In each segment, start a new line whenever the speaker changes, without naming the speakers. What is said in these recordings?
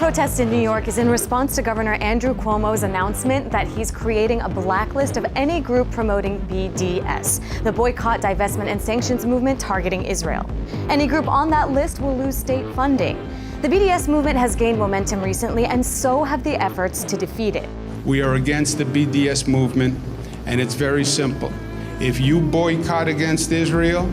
protest in New York is in response to Governor Andrew Cuomo's announcement that he's creating a blacklist of any group promoting BDS, the boycott, divestment, and sanctions movement targeting Israel. Any group on that list will lose state funding. The BDS movement has gained momentum recently, and so have the efforts to defeat it.
We are against the BDS movement, and it's very simple. If you boycott against Israel,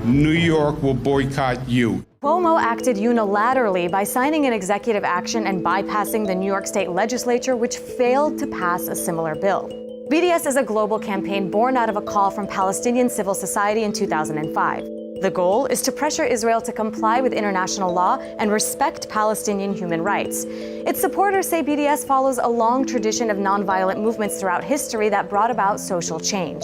New York will boycott you.
Cuomo acted unilaterally by signing an executive action and bypassing the New York State legislature, which failed to pass a similar bill. BDS is a global campaign born out of a call from Palestinian civil society in 2005. The goal is to pressure Israel to comply with international law and respect Palestinian human rights. Its supporters say BDS follows a long tradition of nonviolent movements throughout history that brought about social change.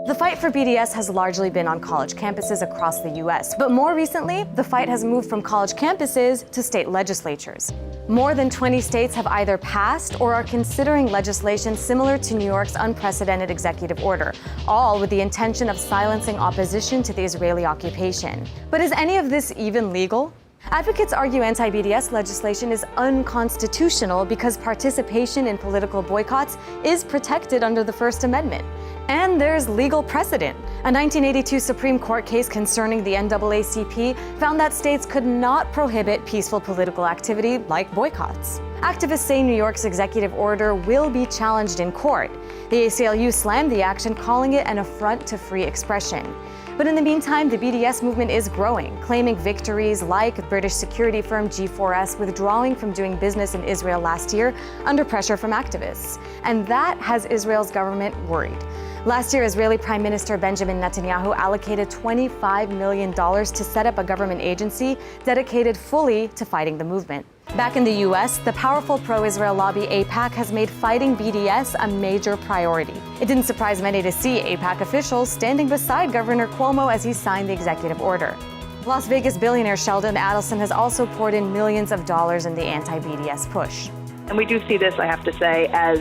The fight for BDS has largely been on college campuses across the U.S., but more recently, the fight has moved from college campuses to state legislatures. More than 20 states have either passed or are considering legislation similar to New York's unprecedented executive order, all with the intention of silencing opposition to the Israeli occupation. But is any of this even legal? Advocates argue anti-BDS legislation is unconstitutional because participation in political boycotts is protected under the First Amendment. And there's legal precedent. A 1982 Supreme Court case concerning the NAACP found that states could not prohibit peaceful political activity like boycotts. Activists say New York's executive order will be challenged in court. The ACLU slammed the action, calling it an affront to free expression. But in the meantime, the BDS movement is growing, claiming victories like British security firm G4S withdrawing from doing business in Israel last year under pressure from activists. And that has Israel's government worried. Last year, Israeli Prime Minister Benjamin Netanyahu allocated $25 million to set up a government agency dedicated fully to fighting the movement. Back in the U.S., the powerful pro-Israel lobby AIPAC has made fighting BDS a major priority. It didn't surprise many to see AIPAC officials standing beside Governor Cuomo as he signed the executive order. Las Vegas billionaire Sheldon Adelson has also poured in millions of dollars in the anti-BDS push.
And we do see this, I have to say, as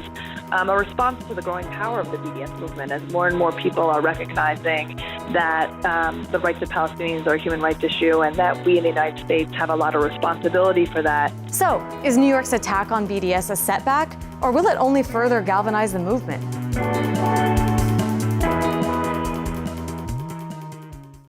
a response to the growing power of the BDS movement, as more and more people are recognizing that the rights of Palestinians are a human rights issue and that we in the United States have a lot of responsibility for that.
So, is New York's attack on BDS a setback, or will it only further galvanize the movement?